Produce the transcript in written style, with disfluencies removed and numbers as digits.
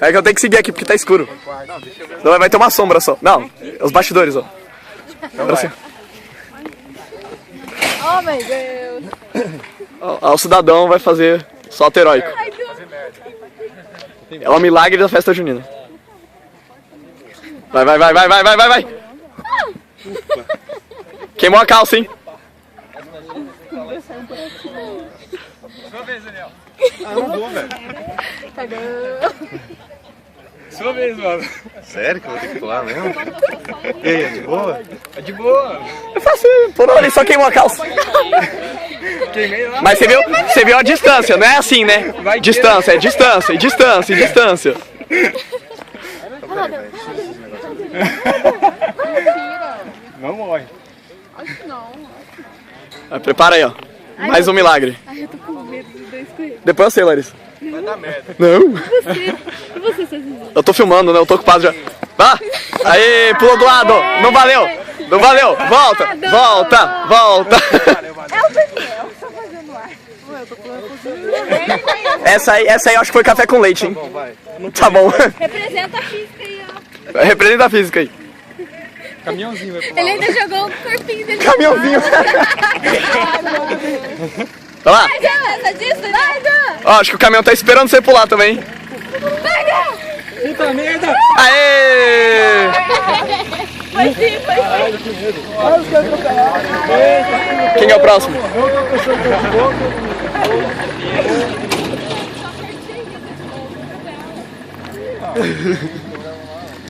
É que eu tenho que seguir aqui porque tá escuro. Não, vai ter uma sombra só. Não, os bastidores, ó. Assim. Oh, meu Deus. Ó, o cidadão vai fazer salto heróico. É o milagre da festa junina. Vai, vai, vai, vai, vai, vai, vai, vai. Queimou a calça, hein? Sua vez, Daniel. Ah, não vou, velho. Sua vez, mano. Sério que eu vou ter que pular mesmo? E aí, é de boa? É de boa. É fácil, por ali só queimou a calça. Queimei lá. Mas você viu a distância, não é assim, né? Distância, é distância, distância, distância. Não morre. Acho que não. Prepara aí, ó. Mais um milagre. Ai, eu tô com medo dos dois coelhos. Depois eu sei, Larissa. Vai dar merda. Não. Você, Cezinha. Eu tô filmando, né? Eu tô ocupado já. Vá! Aê, pulou do lado! Não valeu! Não valeu! Volta! Volta! Volta! É o Daniel, só fazendo ar. Eu tô com Essa aí eu acho que foi café com leite, hein? Tá bom. Representa a física aí, ó. Representa a física aí. Caminhãozinho vai pular. Ele ainda jogou o corpinho dele. Caminhãozinho. Vai lá. Vai, Dan, disso, vai, Dan. Ó, acho que o caminhão tá esperando você pular também. Vai, Dan. Puta merda! Aê! Foi sim, foi sim. Quem é o próximo?